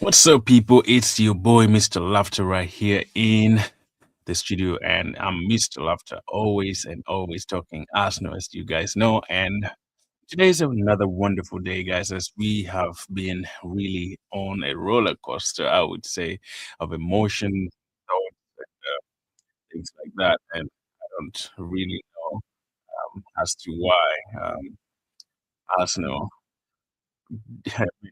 What's up, people? It's your boy, Mr. Laughter, right here in the studio, and I'm Mr. Laughter, always and always talking Arsenal, as you guys know. And today's another wonderful day, guys, as we have been really on a roller coaster, I would say, of emotion, thoughts, things like that. And I don't really know as to why Arsenal I mean, at the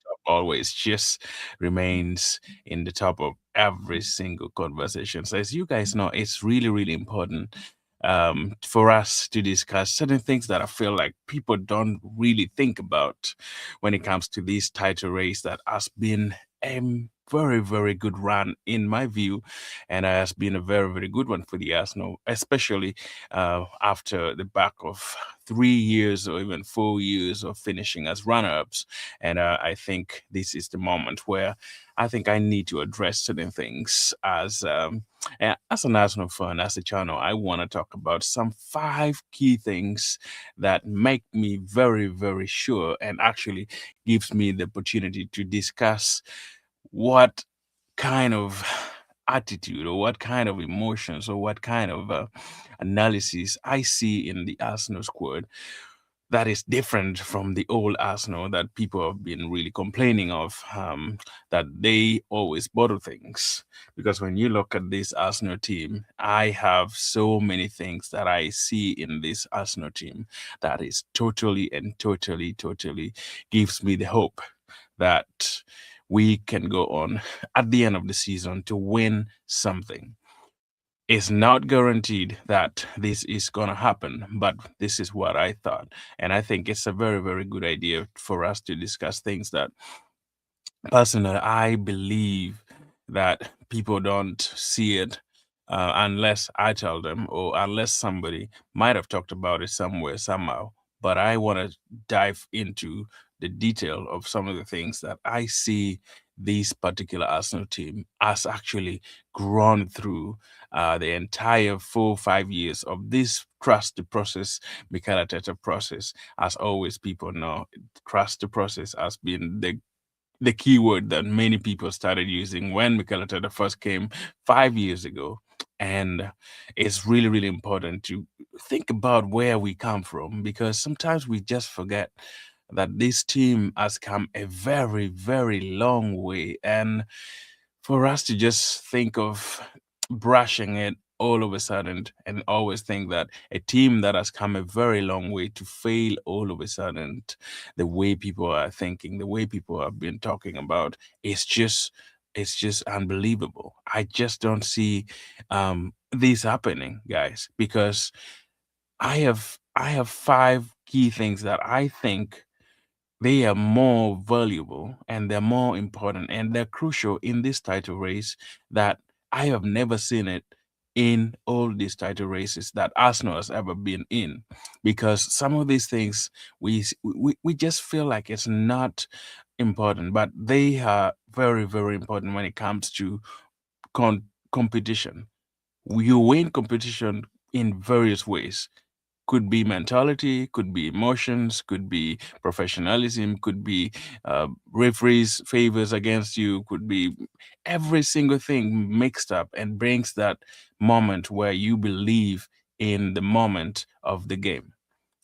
top always just remains in the top of every single conversation. So as you guys know, it's really, really important for us to discuss certain things that I feel like people don't really think about when it comes to this title race that has been a very, very good run in my view, and has been a very, very good one for the Arsenal, especially after the back of 3 years or even 4 years of finishing as runner-ups. And I think this is the moment where I think I need to address certain things as an Arsenal fan, as a channel. I want to talk about some 5 key things that make me very, very sure and actually gives me the opportunity to discuss what kind of attitude or what kind of emotions or what kind of analysis I see in the Arsenal squad that is different from the old Arsenal that people have been really complaining of, that they always bottle things. Because when you look at this Arsenal team, I have so many things that I see in this Arsenal team that is totally and totally, totally gives me the hope that we can go on at the end of the season to win something. It's not guaranteed that this is going to happen, but this is what I thought. And I think it's a very, very good idea for us to discuss things that personally I believe that people don't see it unless I tell them or unless somebody might have talked about it somewhere, somehow. But I want to dive into the detail of some of the things that I see this particular Arsenal team has actually grown through the entire 4 or 5 years of this trust the process, Mikel Arteta process. As always, people know trust the process has been the keyword that many people started using when Mikel Arteta first came 5 years ago. And it's really, really important to think about where we come from because sometimes we just forget that this team has come a very, very long way. And for us to just think of brushing it all of a sudden and always think that a team that has come a very long way to fail all of a sudden, the way people are thinking, the way people have been talking about, it's just unbelievable. I just don't see this happening, guys, because I have 5 key things that I think they are more valuable and they're more important and they're crucial in this title race that I have never seen it in all these title races that Arsenal has ever been in. Because some of these things we just feel like it's not important, but they are very, very important when it comes to competition. You win competition in various ways, could be mentality, could be emotions, could be professionalism, could be referees' favors against you, could be every single thing mixed up and brings that moment where you believe in the moment of the game.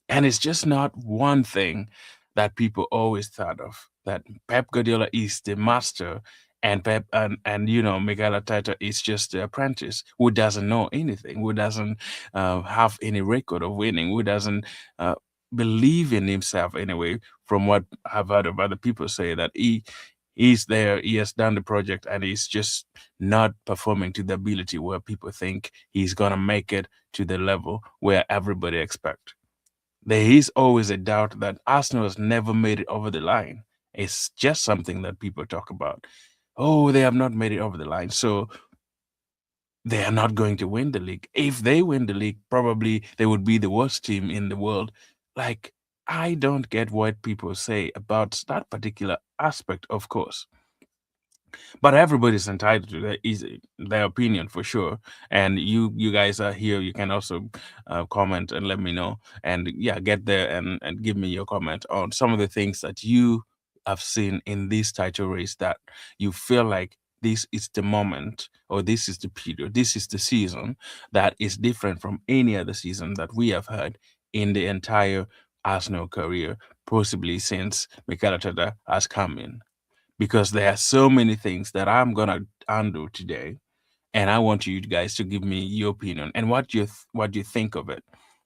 And it's just not one thing that people always thought of. That Pep Guardiola is the master, and Pep and Miguel Arteta is just the apprentice who doesn't know anything, who doesn't have any record of winning, who doesn't uh, believe in himself anyway. From what I've heard of other people say, that he's there, he has done the project, and he's just not performing to the ability where people think he's gonna make it to the level where everybody expect. There is always a doubt that Arsenal has never made it over the line. It's just something that people talk about. Oh, they have not made it over the line. So they are not going to win the league. If they win the league, probably they would be the worst team in the world. Like, I don't get what people say about that particular aspect, of course. But everybody's entitled to their opinion for sure. And you guys are here. You can also comment and let me know. And yeah, get there and give me your comment on some of the things that you have seen in this title race that you feel like this is the moment, or this is the period, this is the season that is different from any other season that we have had in the entire Arsenal career, possibly since Mikel Arteta has come in? Because there are so many things that I'm gonna undo today, and I want you guys to give me your opinion and what you think of it,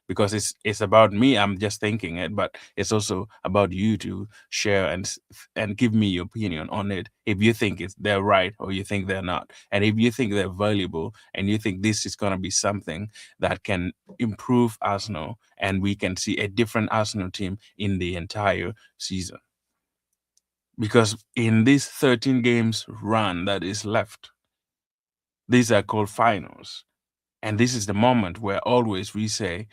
because it's about me. I'm just thinking it, but it's also about you to share and give me your opinion on it. If you think they're right or you think they're not, and if you think they're valuable and you think this is gonna be something that can improve Arsenal and we can see a different Arsenal team in the entire season. Because in this 13 games run that is left, these are called finals. And this is the moment where always we say,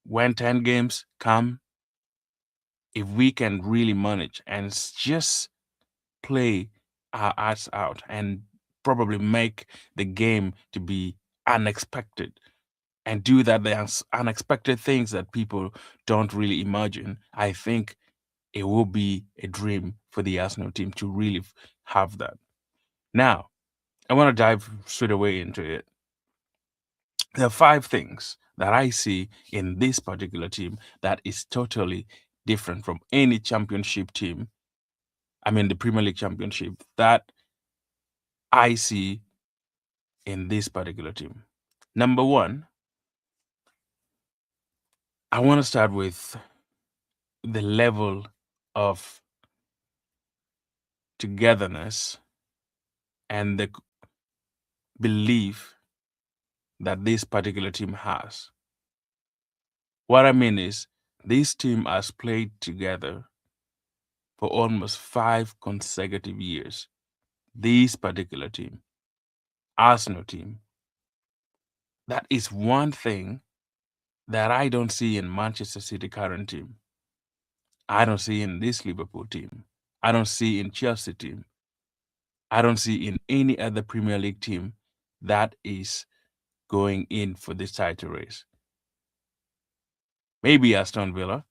when 10 games come, if we can really manage and just play our hearts out and probably make the game to be unexpected and do that the unexpected things that people don't really imagine, I think it will be a dream for the Arsenal team to really have that. Now, I want to dive straight away into it. There are 5 things that I see in this particular team that is totally different from any championship team. I mean, the Premier League championship that I see in this particular team. Number one, I want to start with the level of togetherness and the belief that this particular team has. What I mean is, this team has played together for almost 5 consecutive years. This particular team, Arsenal team, that is one thing that I don't see in Manchester City current team. I don't see in this Liverpool team. I don't see in Chelsea team. I don't see in any other Premier League team that is going in for this title race. Maybe Aston Villa,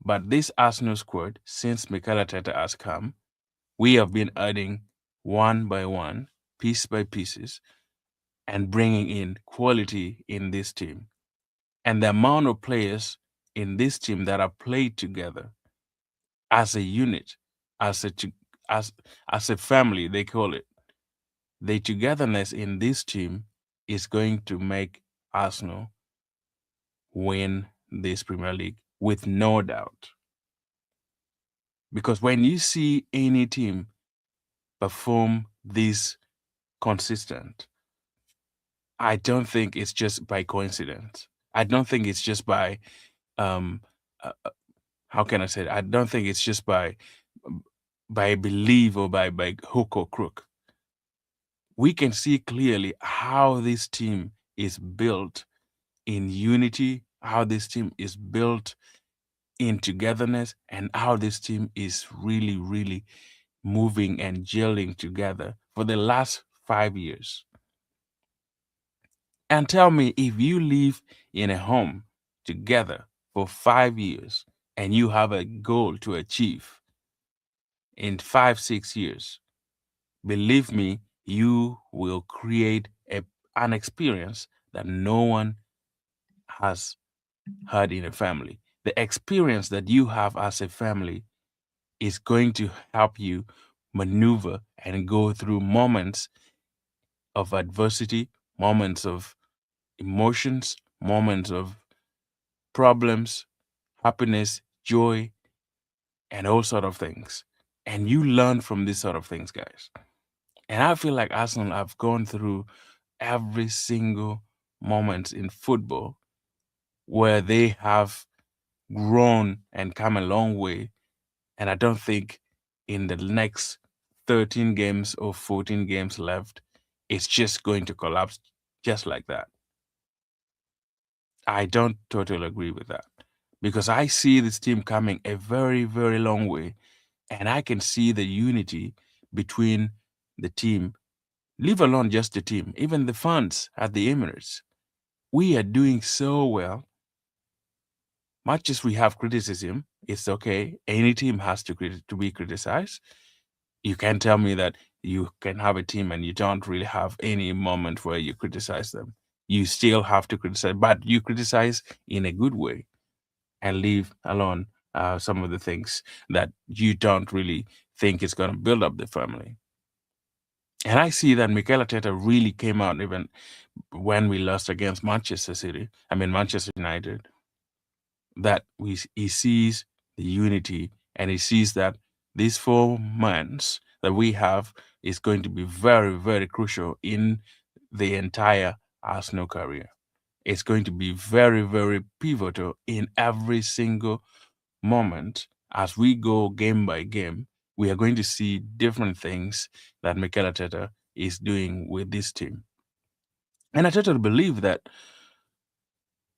but this Arsenal squad, since Mikel Arteta has come, we have been adding one by one, piece by pieces, and bringing in quality in this team. And the amount of players in this team that are played together as a unit, as a as a family, they call it. The togetherness in this team is going to make Arsenal win this Premier League with no doubt. Because when you see any team perform this consistent, I don't think it's just by coincidence. I don't think it's just by um how can I say it? I don't think it's just by belief or by hook or crook. We can see clearly how this team is built in unity, how this team is built in togetherness, and how this team is really, really moving and gelling together for the last 5 years. And tell me, if you live in a home together for 5 years and you have a goal to achieve in 5, 6 years, believe me, you will create an experience that no one has had in a family. The experience that you have as a family is going to help you maneuver and go through moments of adversity, moments of emotions, moments of problems, happiness, joy, and all sort of things. And you learn from these sort of things, guys. And I feel like Arsenal have gone through every single moment in football where they have grown and come a long way. And I don't think in the next 13 games or 14 games left, it's just going to collapse just like that. I don't totally agree with that, because I see this team coming a very, very long way. And I can see the unity between the team, leave alone just the team, even the fans at the Emirates. We are doing so well much as we have criticism, it's okay. Any team has to be criticized. You can tell me that you can have a team and you don't really have any moment where you criticize them. You still have to criticize, but you criticize in a good way and leave alone some of the things that you don't really think is going to build up the family. And I see that Mikel Arteta really came out even when we lost against Manchester United, that he sees the unity and he sees that these 4 months that we have is going to be very, very crucial in the entire Arsenal career. It's going to be very, very pivotal in every single moment as we go game by game. We are going to see different things that Mikel Arteta is doing with this team. And I totally believe that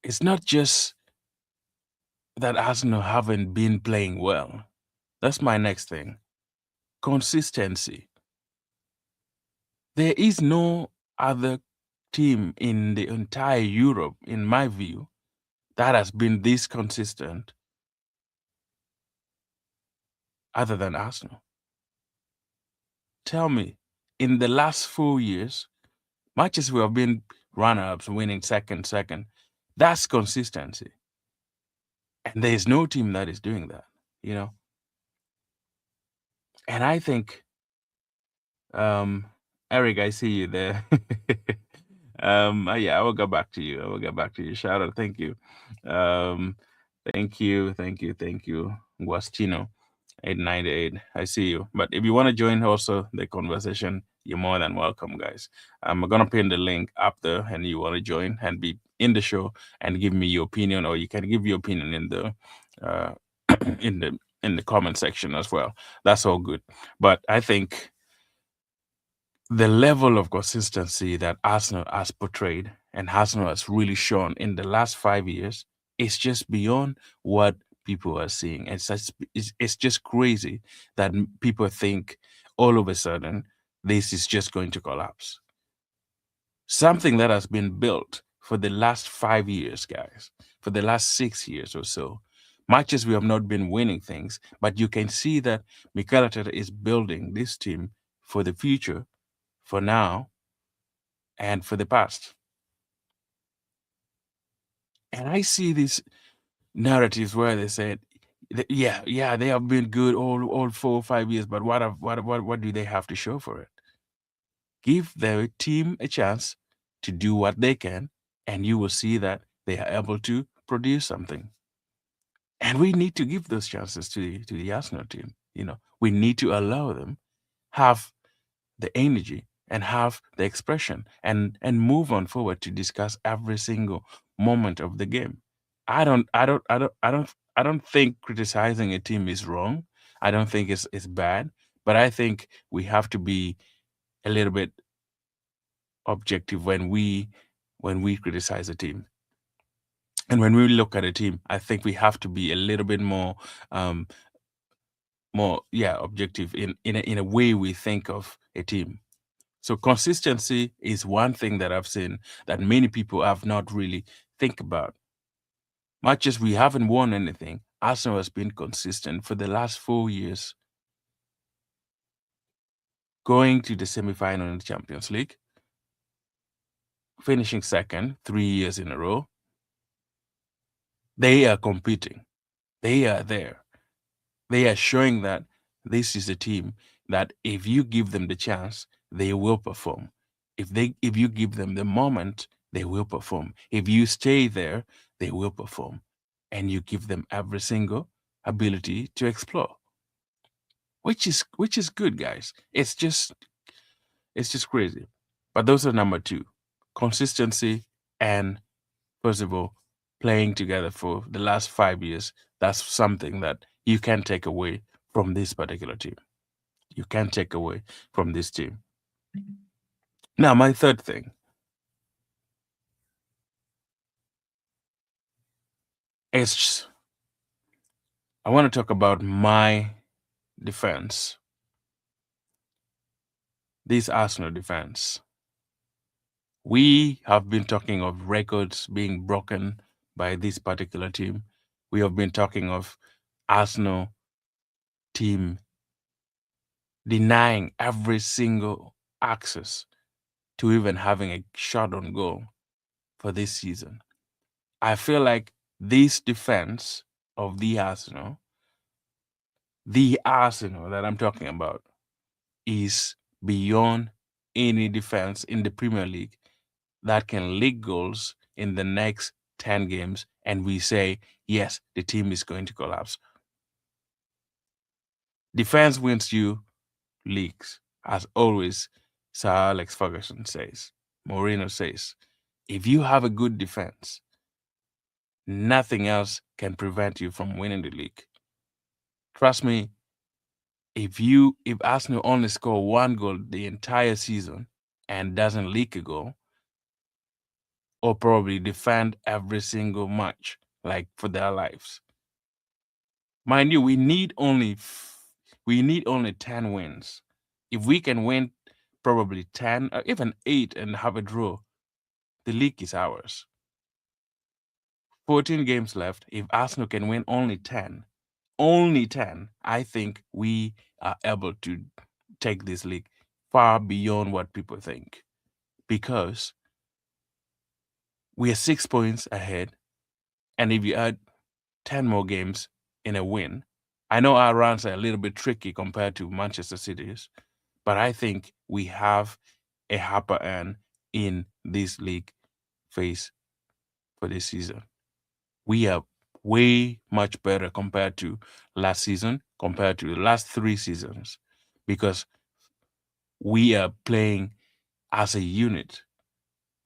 it's not just that Arsenal haven't been playing well. That's my next thing. Consistency. There is no other team in the entire Europe, in my view, that has been this consistent other than Arsenal. Tell me, in the last 4 years, much as we have been runner-ups, winning second, that's consistency. And there is no team that is doing that, you know? And I think, Eric, I see you there. Yeah, I will go back to you. Shout out, thank you. Thank you. Guastino 898. I see you. But if you want to join also the conversation, you're more than welcome, guys. I'm gonna pin the link up there, and you want to join and be in the show and give me your opinion, or you can give your opinion in the uh, in the comment section as well. That's all good. But I think the level of consistency that Arsenal has portrayed and Arsenal has really shown in the last 5 years is just beyond what people are seeing. It's just crazy that people think all of a sudden this is just going to collapse. Something that has been built for the last 5 years, guys, for the last 6 years or so. Much as we have not been winning things, but you can see that Mikel Arteta is building this team for the future, for now, and for the past. And I see these narratives where they said, yeah, they have been good all 4 or 5 years, but what do they have to show for it? Give their team a chance to do what they can, and you will see that they are able to produce something. And we need to give those chances to the Arsenal team. We need to allow them have the energy and have the expression and move on forward to discuss every single moment of the game. I don't think criticizing a team is wrong. I don't think it's bad, but I think we have to be a little bit objective when we criticize a team. And when we look at a team, I think we have to be a little bit more objective in a way we think of a team. So consistency is one thing that I've seen that many people have not really think about. Much as we haven't won anything, Arsenal has been consistent for the last 4 years, going to the semi-final in the Champions League, finishing second 3 years in a row. They are competing. They are there. They are showing that this is a team that if you give them the chance, they will perform. If you give them the moment, they will perform. If you stay there, they will perform. And you give them every single ability to explore. Which is good, guys. It's just crazy. But those are number two. Consistency and, first of all, playing together for the last 5 years. That's something that you can take away from this particular team. You can take away from this team. Now, my third thing is I want to talk about my defense. This Arsenal defense. We have been talking of records being broken by this particular team. We have been talking of Arsenal team denying every single access to even having a shot on goal for this season. I feel like this defense of the Arsenal that I'm talking about, is beyond any defense in the Premier League that can leak goals in the next 10 games, and we say, yes, the team is going to collapse. Defense wins you leagues, as always, Sir Alex Ferguson says. Mourinho says, if you have a good defense, nothing else can prevent you from winning the league. Trust me, if Arsenal only score one goal the entire season and doesn't leak a goal, or probably defend every single match like for their lives. Mind you, we need only 10 wins. If we can win probably 10 or even 8 and have a draw, the league is ours. 14 games left. If Arsenal can win only 10, I think we are able to take this league far beyond what people think, because we are 6 points ahead, and if you add 10 more games in a win, I know our runs are a little bit tricky compared to Manchester City's, but I think we have a upper hand in this league phase for this season. We are way much better compared to last season, compared to the last 3 seasons, because we are playing as a unit.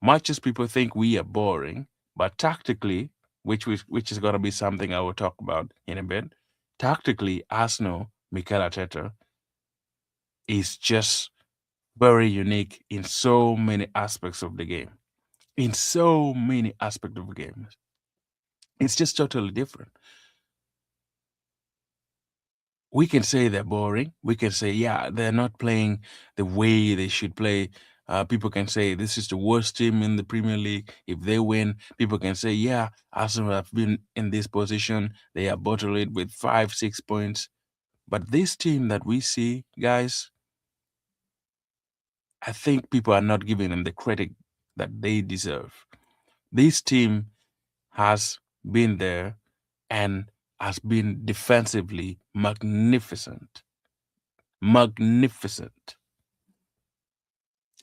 Much as people think we are boring, but tactically, which is going to be something I will talk about in a bit. Tactically, Arsenal, Mikel Arteta, is just very unique in so many aspects of the game. In so many aspects of the game, it's just totally different. We can say they're boring. We can say, yeah, they're not playing the way they should play. People can say this is the worst team in the Premier League. If they win, people can say, yeah, Arsenal have been in this position. They are bottled it with 5, 6 points. But this team that we see, guys, I think people are not giving them the credit that they deserve. This team has been there and has been defensively magnificent. Magnificent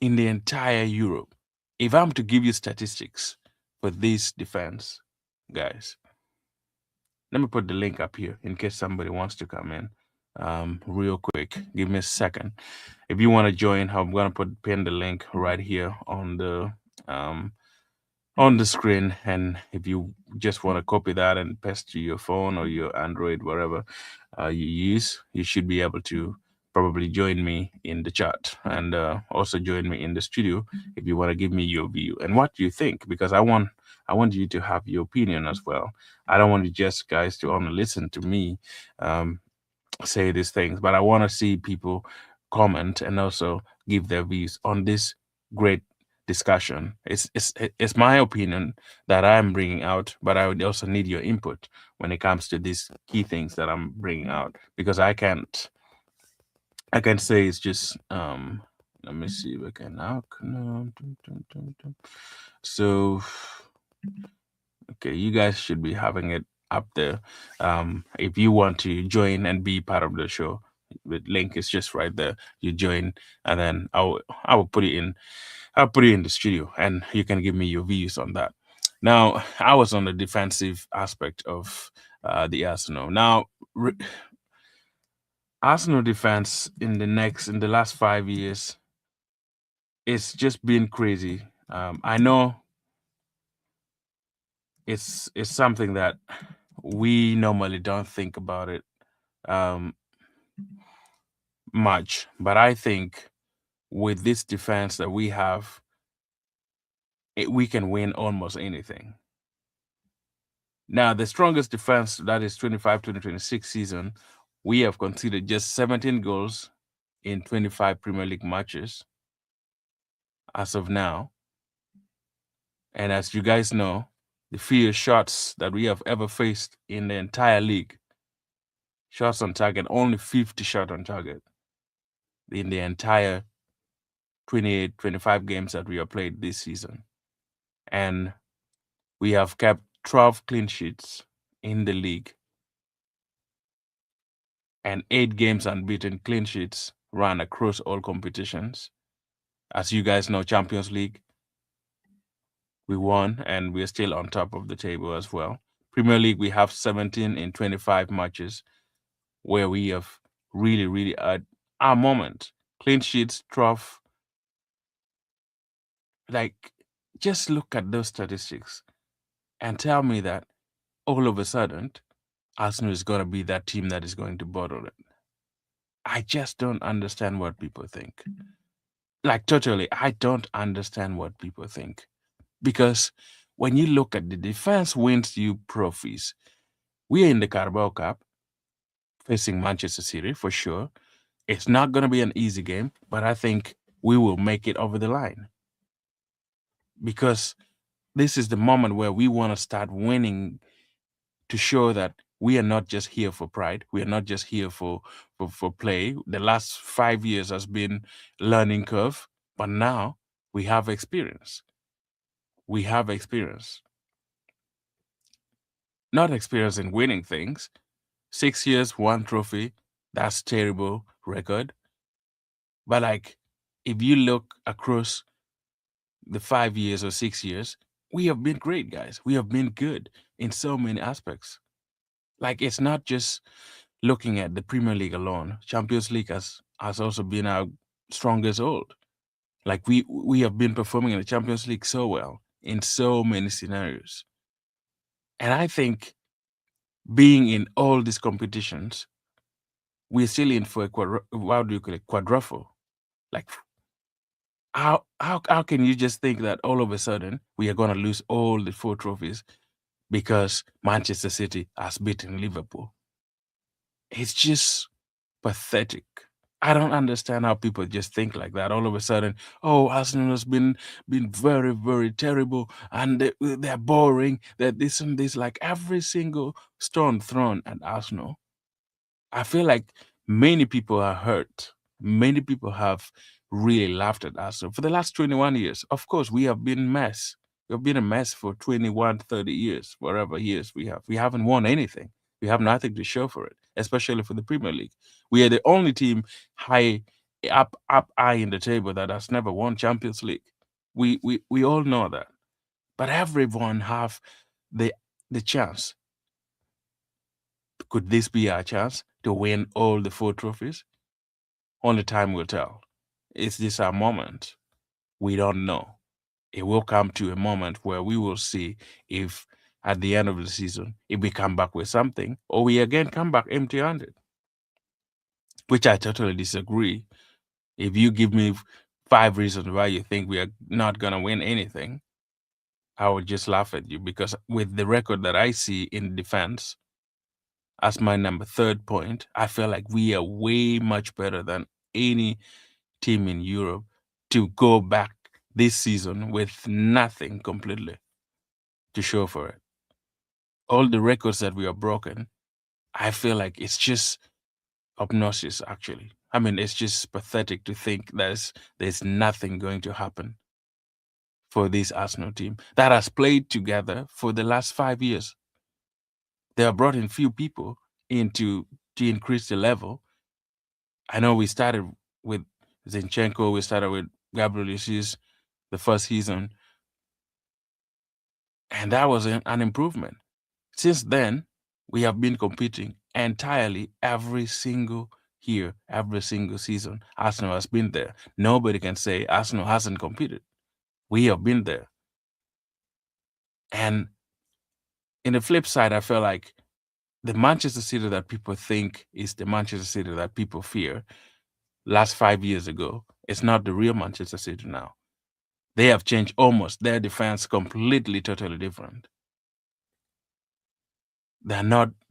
in the entire Europe. If I'm to give you statistics for this defense, guys, let me put the link up here in case somebody wants to come in. Real quick, give me a second. If you want to join, I'm gonna pin the link right here um, on the screen, and if you just want to copy that and paste to your phone or your Android, wherever you use, you should be able to probably join me in the chat, and also join me in the studio if you want to give me your view and what you think, because I want you to have your opinion as well. I don't want you just guys to only listen to me say these things, but I want to see people comment and also give their views on this great discussion. It's my opinion that I'm bringing out, but I would also need your input when it comes to these key things that I'm bringing out, because I can't say it's just let me see if I can now. So okay, you guys should be having it up there. If you want to join and be part of the show, the link is just right there. You join, and then I will put it in. I'll put it in the studio, and you can give me your views on that. Now, I was on the defensive aspect of the Arsenal. Now, Arsenal defense in the last 5 years, it's just been crazy. I know it's something that we normally don't think about it um, much, but I think with this defense that we have, we can win almost anything. Now, the strongest defense, that is 25-2026 season, we have conceded just 17 goals in 25 Premier League matches as of now. And as you guys know, the fewest shots that we have ever faced in the entire league. Shots on target, only 50 shot on target in the entire 28, 25 games that we have played this season. And we have kept 12 clean sheets in the league and 8 games unbeaten clean sheets run across all competitions. As you guys know, Champions League, we won and we're still on top of the table as well. Premier League, we have 17 in 25 matches where we have really, really at our moment. Clean sheets, 12. Like, just look at those statistics and tell me that all of a sudden, Arsenal is going to be that team that is going to bottle it. I just don't understand what people think. Like, totally, I don't understand what people think. Because when you look at the defense wins you trophies, we are in the Carabao Cup facing Manchester City for sure. It's not going to be an easy game, but I think we will make it over the line. Because this is the moment where we want to start winning to show that we are not just here for pride. We are not just here for play. The last 5 years has been learning curve, but now we have experience. We have experience. Not experience in winning things. 6 years, 1 trophy. That's terrible record. But like, if you look across the 5 years or 6 years, we have been great, guys. We have been good in so many aspects. Like, it's not just looking at the Premier League alone. Champions League has also been our strongest hold. Like, we have been performing in the Champions League so well in so many scenarios. And I think being in all these competitions, we're still in for a quadruple. Like, how can you just think that all of a sudden we are going to lose all the 4 trophies because Manchester City has beaten Liverpool? It's just pathetic. I don't understand how people just think like that. All of a sudden, oh, Arsenal has been very, very terrible, and they're boring. They're this and this. Like, every single stone thrown at Arsenal, I feel like many people are hurt. Many people have really laughed at Arsenal for the last 21 years. Of course, we have been a mess. We've been a mess for 21, 30 years, whatever years we have. We haven't won anything. We have nothing to show for it, especially for the Premier League. We are the only team up high in the table that has never won Champions League. We all know that. But everyone have the chance. Could this be our chance to win all the 4 trophies? Only time will tell. Is this our moment? We don't know. It will come to a moment where we will see if at the end of the season, if we come back with something or we again come back empty-handed, which I totally disagree. If you give me 5 reasons why you think we are not going to win anything, I would just laugh at you, because with the record that I see in defense, as my number 3rd point, I feel like we are way much better than any team in Europe to go back this season with nothing completely to show for it. All the records that we are broken, I feel like it's just obnoxious, actually. I mean, it's just pathetic to think there's nothing going to happen for this Arsenal team that has played together for the last 5 years. They have brought in few people to increase the level. I know we started with Zinchenko, we started with Gabriel Jesus the first season, and that was an improvement. Since then, we have been competing entirely every single year, every single season. Arsenal has been there. Nobody can say Arsenal hasn't competed. We have been there. And in the flip side, I feel like the Manchester City that people think is the Manchester City that people fear last 5 years ago, it's not the real Manchester City now. They have changed almost their defense completely, totally different. They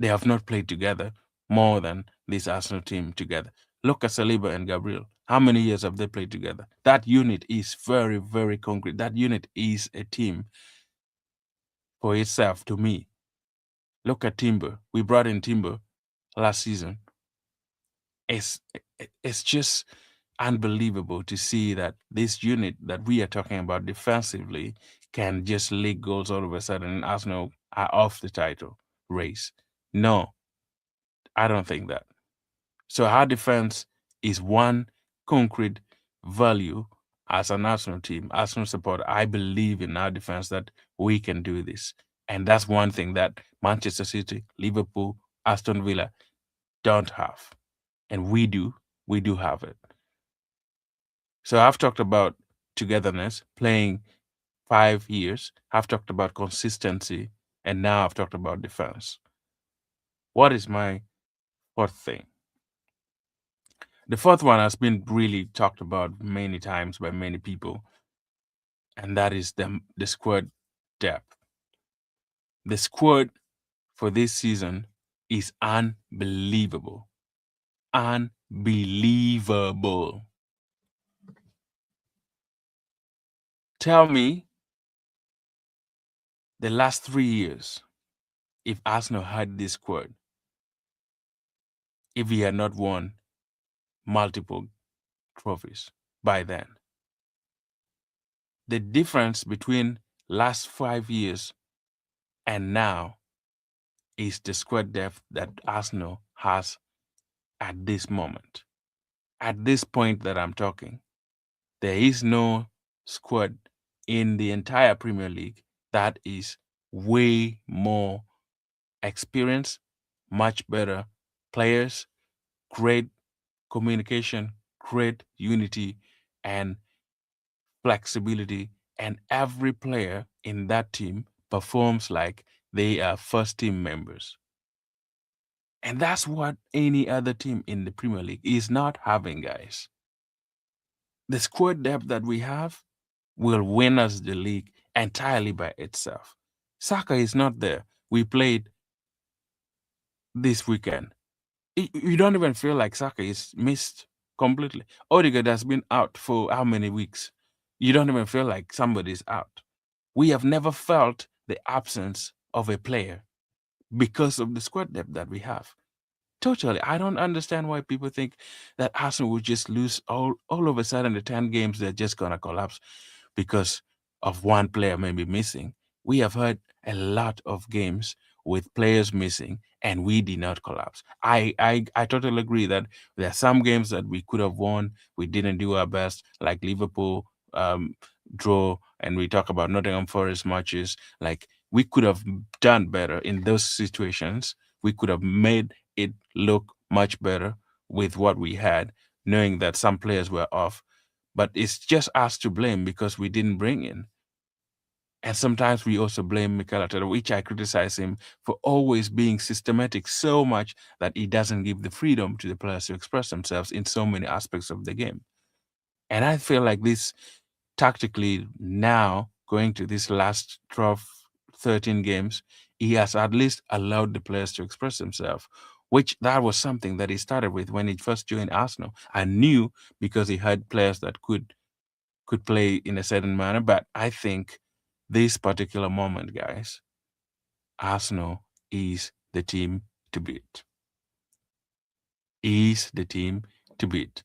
have not played together more than this Arsenal team together. Look at Saliba and Gabriel. How many years have they played together? That unit is very, very concrete. That unit is a team. for itself to me. Look at Timber. We brought in Timber last season. It's just unbelievable to see that this unit that we are talking about defensively can just leak goals all of a sudden and Arsenal are off the title race. No, I don't think that. So our defense is one concrete value as an Arsenal team, Arsenal supporter. I believe in our defense that we can do this. And that's one thing that Manchester City, Liverpool, Aston Villa don't have. And we do. We do have it. So I've talked about togetherness, playing 5 years. I've talked about consistency. And now I've talked about defense. What is my fourth thing? The fourth one has been really talked about many times by many people, and that is the squad depth. The squad for this season is unbelievable. Unbelievable. Tell me the last 3 years, if Arsenal had this squad, if we had not won multiple trophies by then. The difference between last 5 years and now is the squad depth that Arsenal has at this moment. At this point that I'm talking, there is no squad in the entire Premier League that is way more experienced, much better players, great communication, great unity, and flexibility. And every player in that team performs like they are first team members. And that's what any other team in the Premier League is not having, guys. The squad depth that we have will win us the league entirely by itself. Saka is not there. We played this weekend. You don't even feel like Saka is missed completely. Odegaard has been out for how many weeks? You don't even feel like somebody's out. We have never felt the absence of a player because of the squad depth that we have. Totally. I don't understand why people think that Arsenal will just lose all of a sudden the 10 games they're just gonna collapse because of one player maybe missing. We have had a lot of games with players missing and we did not collapse. I totally agree that there are some games that we could have won, we didn't do our best, like Liverpool draw, and we talk about Nottingham Forest matches. Like we could have done better in those situations. We could have made it look much better with what we had, knowing that some players were off. But it's just us to blame because we didn't bring in. And sometimes we also blame Mikel Arteta, which I criticize him for always being systematic so much that he doesn't give the freedom to the players to express themselves in so many aspects of the game. And I feel like this tactically now, going to this last 12, 13 games, he has at least allowed the players to express themselves, which that was something that he started with when he first joined Arsenal. I knew because he had players that could play in a certain manner, but I think this particular moment, guys, Arsenal is the team to beat. Is the team to beat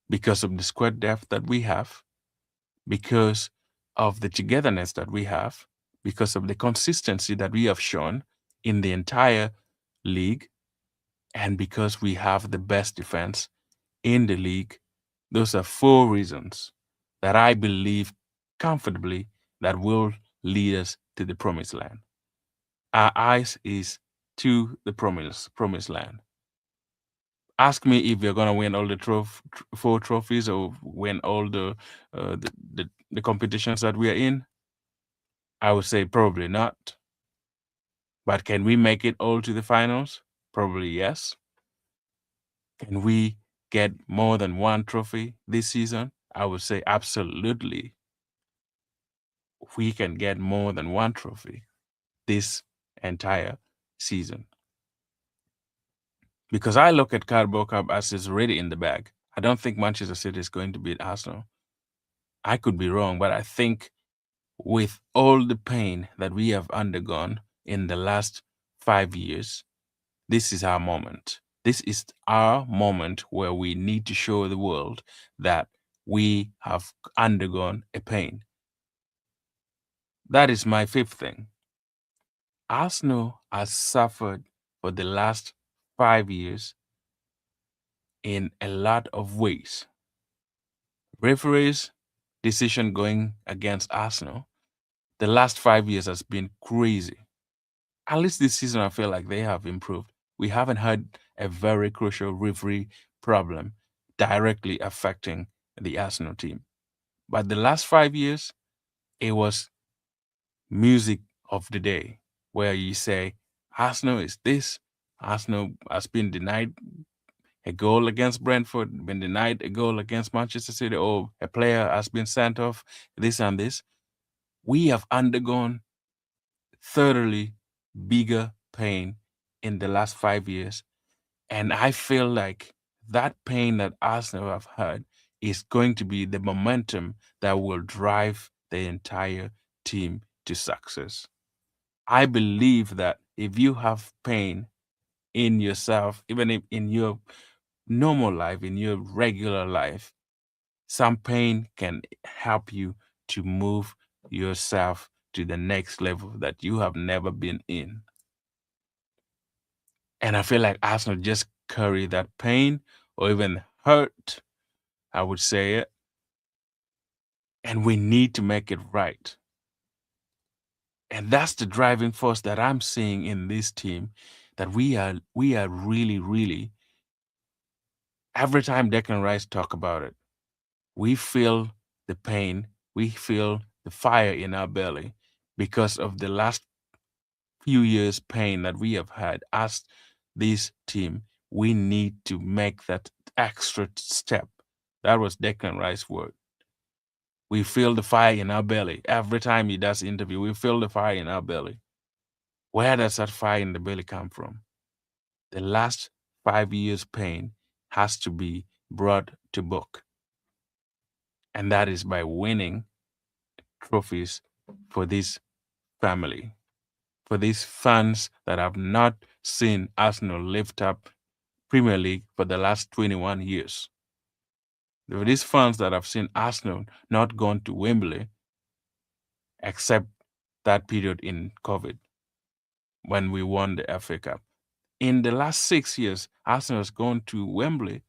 because of the squad depth that we have, because of the togetherness that we have, because of the consistency that we have shown in the entire league, and because we have the best defense in the league. Those are 4 reasons that I believe comfortably that will lead us to the promised land. Our eyes is to the promised land. Ask me if we're gonna win all the 4 trophies or win all the competitions that we are in. I would say probably not. But can we make it all to the finals? Probably yes. Can we get more than 1 trophy this season? I would say absolutely. We can get more than 1 trophy this entire season. Because I look at Carabao Cup as it's already in the bag. I don't think Manchester City is going to beat Arsenal. I could be wrong, but I think with all the pain that we have undergone in the last 5 years, this is our moment. This is our moment where we need to show the world that we have undergone a pain. That is my fifth thing. Arsenal has suffered for the last 5 years in a lot of ways. Referees' decision going against Arsenal the last 5 years has been crazy. At least this season, I feel like they have improved. We haven't had a very crucial referee problem directly affecting the Arsenal team. But the last 5 years, it was music of the day, where you say, Arsenal is this, Arsenal has been denied a goal against Brentford, been denied a goal against Manchester City, or a player has been sent off, this and this. We have undergone thoroughly bigger pain in the last 5 years. And I feel like that pain that Arsenal have had is going to be the momentum that will drive the entire team to success. I believe that if you have pain in yourself, even if in your normal life, in your regular life, some pain can help you to move yourself to the next level that you have never been in. And I feel like Arsenal just carry that pain or even hurt, I would say it. And we need to make it right. And that's the driving force that I'm seeing in this team, that we are really, really, every time Declan Rice talk about it, we feel the pain, we feel the fire in our belly because of the last few years pain that we have had as this team. We need to make that extra step. That was Declan Rice's word. We feel the fire in our belly. Every time he does interview, we feel the fire in our belly. Where does that fire in the belly come from? The last 5 years pain has to be brought to book. And that is by winning trophies for this family, for these fans that have not seen Arsenal lift up Premier League for the last 21 years. There are these fans that have seen Arsenal not gone to Wembley except that period in COVID when we won the FA Cup. In the last 6 years, Arsenal has gone to Wembley.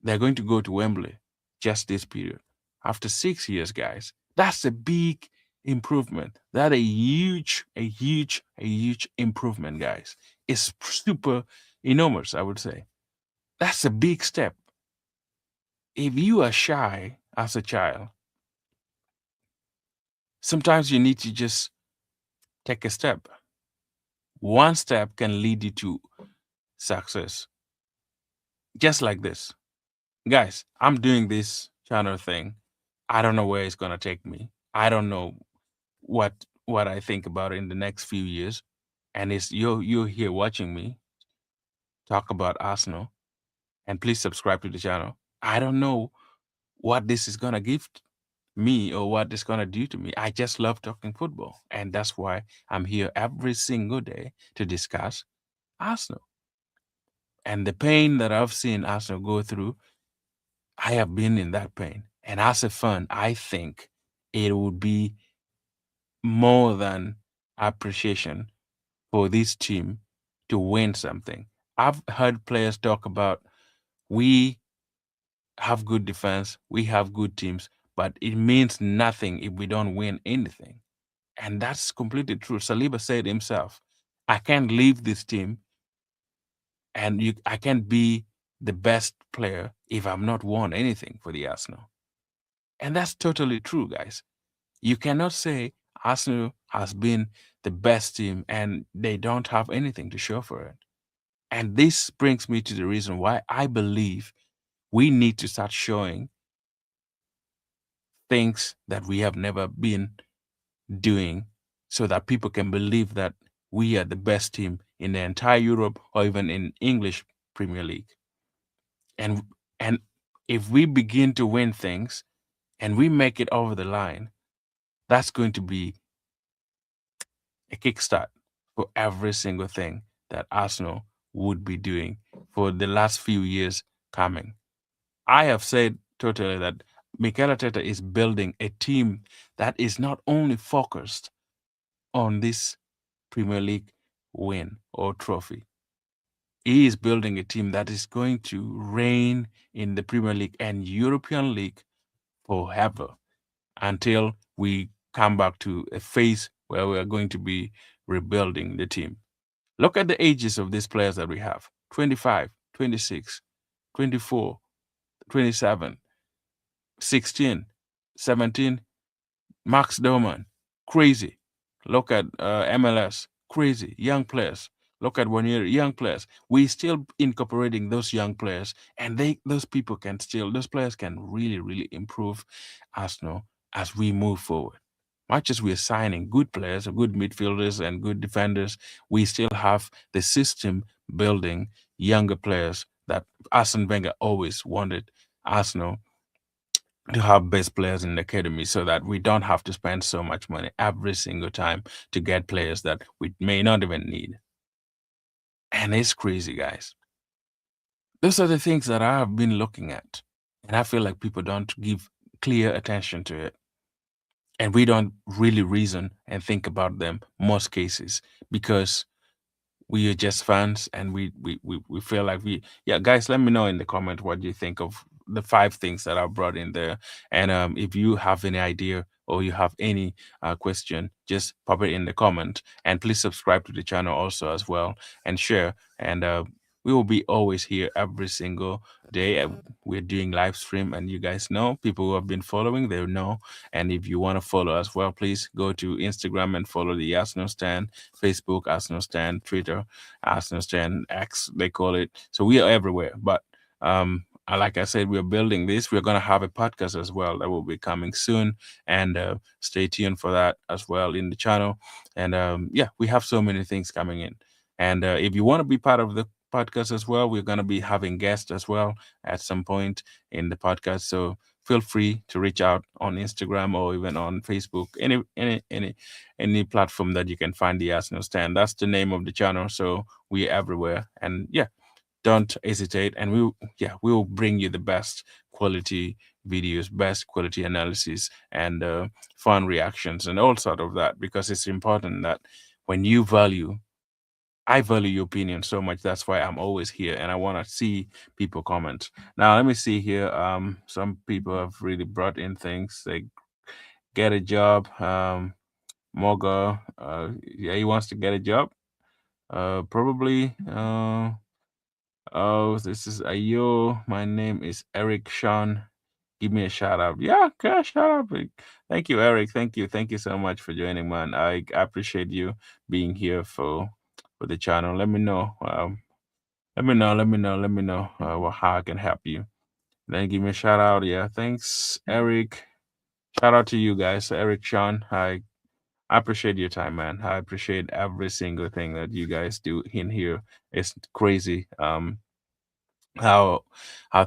They're going to go to Wembley just this period. After 6 years, guys, that's a big improvement. That a huge improvement, guys. It's super enormous, I would say. That's a big step. If you are shy as a child, sometimes you need to just take a step. One step can lead you to success. Just like this. Guys, I'm doing this channel thing. I don't know where it's gonna take me. I don't know what I think about it in the next few years. And it's you're here watching me talk about Arsenal. And please subscribe to the channel. I don't know what this is gonna give me or what it's gonna do to me. I just love talking football. And that's why I'm here every single day to discuss Arsenal. And the pain that I've seen Arsenal go through, I have been in that pain. And as a fan, I think it would be more than appreciation for this team to win something. I've heard players talk about we have good defense, we have good teams, but it means nothing if we don't win anything. And that's completely true. Saliba said himself, I can't leave this team and I can't be the best player if I'm not won anything for the Arsenal. And that's totally true, guys. You cannot say Arsenal has been the best team and they don't have anything to show for it. And this brings me to the reason why I believe we need to start showing things that we have never been doing so that people can believe that we are the best team in the entire Europe or even in English Premier League. And and if we begin to win things and we make it over the line, That's going to be a kickstart for every single thing that Arsenal would be doing for the last few years coming. I have said totally that Mikel Arteta is building a team that is not only focused on this Premier League win or trophy. He is building a team that is going to reign in the Premier League and European League forever until we come back to a phase where we are going to be rebuilding the team. Look at the ages of these players that we have: 25, 26, 24, 27, 16, 17. Max Doman, crazy. Look at MLS, crazy. Young players. Look at 1 year, young players. We still incorporating those young players, and those people can still, those players can really, really improve Arsenal as we move forward. Much as we're signing good players, good midfielders, and good defenders, we still have the system building younger players that Arsene Wenger always wanted Arsenal to have best players in the academy so that we don't have to spend so much money every single time to get players that we may not even need. And it's crazy, guys. Those are the things that I have been looking at. And I feel like people don't give clear attention to it. And we don't really reason and think about them most cases because we are just fans and we feel like yeah, guys, let me know in the comment what you think of the 5 things that I brought in there. And if you have any idea or you have any question, just pop it in the comment, and please subscribe to the channel also as well, and share. And we will be always here every single day. We're doing live stream, and you guys know, people who have been following, they know. And if you want to follow as well, please go to Instagram and follow the Arsenal Stand, Facebook Arsenal Stand, Twitter Arsenal Stand, X they call it. So we are everywhere. But like I said, we're building this. We're gonna have a podcast as well that will be coming soon, and stay tuned for that as well in the channel. And yeah, we have so many things coming in. And if you want to be part of the podcast as well, we're gonna be having guests as well at some point in the podcast. So feel free to reach out on Instagram or even on Facebook, any platform that you can find the Arsenal Stand. That's the name of the channel. So we're everywhere. And yeah, don't hesitate, and we will bring you the best quality videos, best quality analysis, and fun reactions and all sort of that, because it's important that when you value, I value your opinion so much. That's why I'm always here, and I want to see people comment. Now, let me see here. Some people have really brought in things like get a job. Moga, yeah, he wants to get a job. Probably. Oh, this is Ayo. My name is Eric Sean. Give me a shout out. Yeah, okay, shout out. Thank you, Eric. Thank you. Thank you so much for joining, man. I appreciate you being here for the channel. Let me know. Let me know how I can help you. Then give me a shout out. Yeah, thanks, Eric. Shout out to you guys, Eric, Sean. I appreciate your time, man. I appreciate every single thing that you guys do in here. It's crazy. How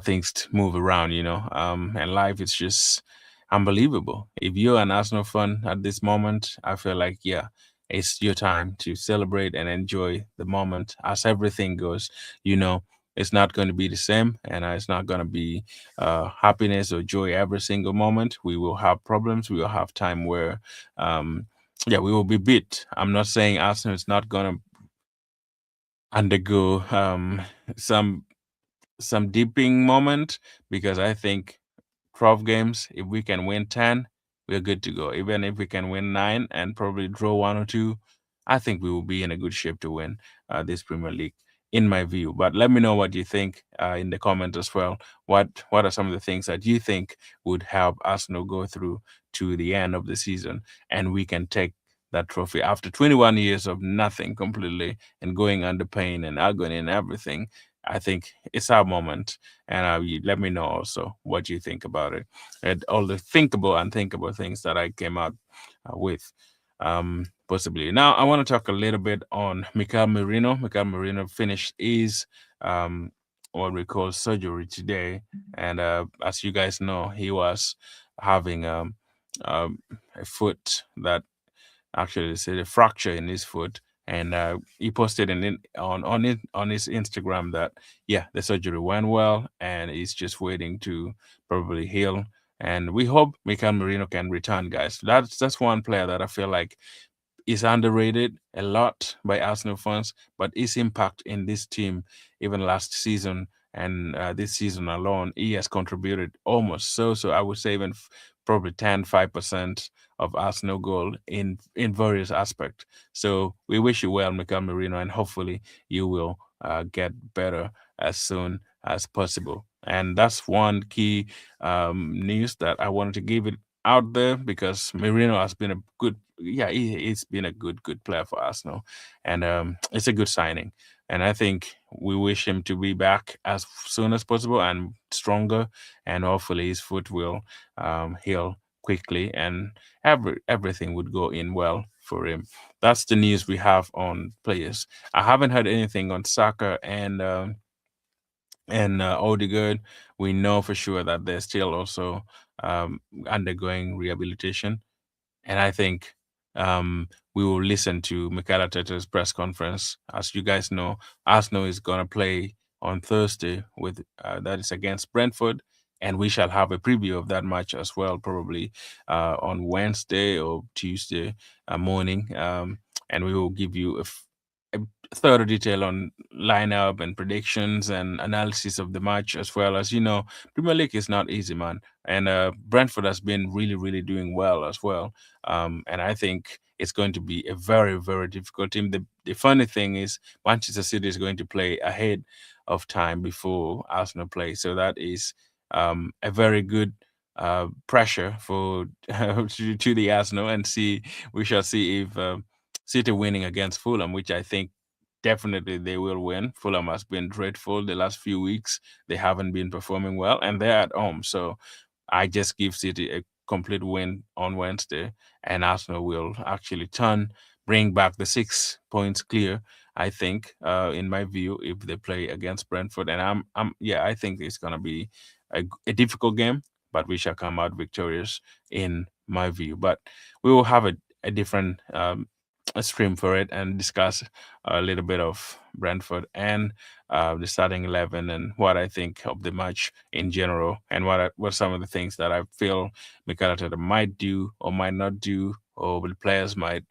things move around, and life is just unbelievable. If you're an Arsenal fan at this moment, I feel like, yeah, it's your time to celebrate and enjoy the moment as everything goes. It's not going to be the same, and it's not going to be happiness or joy every single moment. We will have problems. We will have time where yeah, we will be beat. I'm not saying Arsenal is not going to undergo some dipping moment, because I think 12 games, if we can win 10, we're good to go. Even if we can win 9 and probably draw 1 or 2, I think we will be in a good shape to win this Premier League, in my view. But let me know what you think in the comments as well. What are some of the things that you think would help Arsenal go through to the end of the season, and we can take that trophy after 21 years of nothing completely, and going under pain and agony and everything. I think it's our moment, and you let me know also what you think about it, and all the thinkable and unthinkable things that I came out with, possibly. Now, I want to talk a little bit on Mikel Merino. Mikel Merino finished his what we call surgery today, and as you guys know, he was having um, a foot that actually said a fracture in his foot, and he posted on his Instagram that yeah, the surgery went well, and he's just waiting to probably heal. And we hope Mikel Merino can return, guys. That's one player that I feel like is underrated a lot by Arsenal fans, but his impact in this team, even last season and this season alone, he has contributed almost so. I would say even probably 5% of Arsenal goal in various aspects. So we wish you well, Mikel Merino, and hopefully you will get better as soon as possible. And that's one key news that I wanted to give it out there because Merino has been a good, yeah, he's been a good player for Arsenal, and it's a good signing. And I think we wish him to be back as soon as possible and stronger, and hopefully his foot will heal quickly, and everything would go in well for him. That's the news we have on players. I haven't heard anything on Saka and Odegaard. We know for sure that they're still also undergoing rehabilitation, and I think we will listen to Mikel Arteta's press conference. As you guys know, Arsenal is going to play on Thursday with that is against Brentford, and we shall have a preview of that match as well, probably on Wednesday or Tuesday morning, and we will give you a thorough detail on lineup and predictions and analysis of the match as well. As you know, Premier League is not easy, man, and Brentford has been really doing well as well, and I think it's going to be a very difficult team. The funny thing is Manchester City is going to play ahead of time before Arsenal play, so that is a very good pressure for to the Arsenal, and see we shall see if City winning against Fulham, which I think definitely they will win. Fulham has been dreadful the last few weeks. They haven't been performing well, and they're at home. So I just give City a complete win on Wednesday, and Arsenal will actually bring back the 6 points clear. I think, in my view, if they play against Brentford, and yeah, I think it's gonna be a difficult game, but we shall come out victorious in my view. But we will have a different a stream for it and discuss a little bit of Brentford and the starting 11 and what I think of the match in general, and what some of the things that I feel Mikel Arteta might do or might not do, or the players might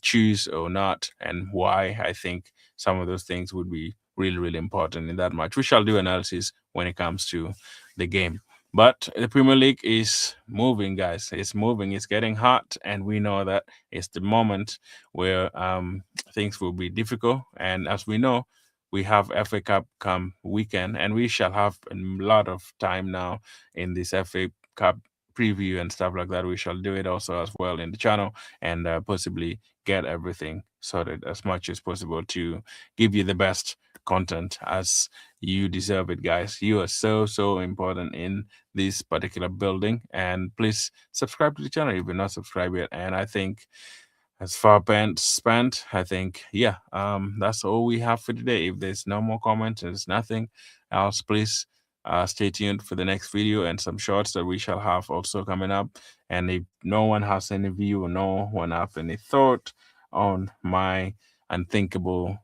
choose or not, and why I think some of those things would be really important in that match. We shall do analysis when it comes to the game. But the Premier League is moving, guys. It's moving. It's getting hot, and we know that it's the moment where things will be difficult. And as we know, we have FA Cup come weekend, and we shall have a lot of time now in this FA Cup preview and stuff like that. We shall do it also as well in the channel, and possibly get everything sorted as much as possible to give you the best content as you deserve it, guys. You are so important in this particular building, and please subscribe to the channel if you're not subscribed yet. And I think as far spent, I think, yeah, that's all we have for today. If there's no more comments, there's nothing else, please stay tuned for the next video and some shorts that we shall have also coming up. And if no one has any view or no one have any thought on my unthinkable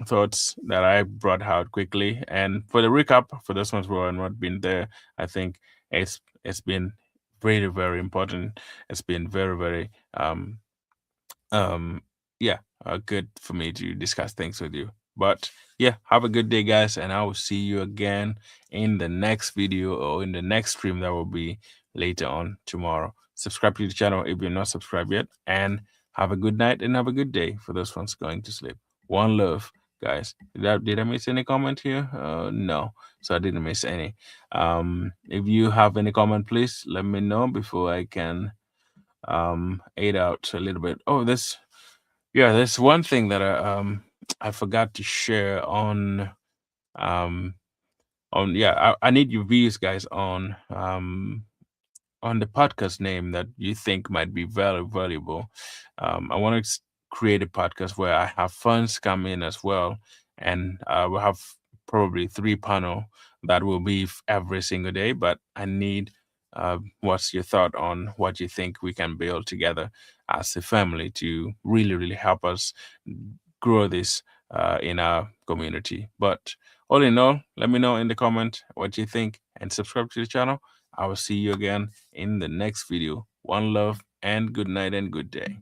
thoughts that I brought out quickly, and for the recap for those ones who are not been there, I think it's been very important. It's been very um yeah, good for me to discuss things with you. But yeah, have a good day, guys, and I will see you again in the next video or in the next stream that will be later on tomorrow. Subscribe to the channel if you're not subscribed yet, and have a good night and have a good day for those ones going to sleep. One love, guys. Did I miss any comment here? No, so I didn't miss any. If you have any comment, please let me know before I can aid out a little bit. Oh, there's one thing that I forgot to share um yeah, I need your views, guys, on the podcast name that you think might be very valuable. I want to create a podcast where I have funds come in as well, and we'll have probably 3 panel that will be every single day, but I need what's your thought on what you think we can build together as a family to really, really help us grow this in our community? But all in all, let me know in the comment what you think and subscribe to the channel. I will see you again in the next video. One love and good night and good day.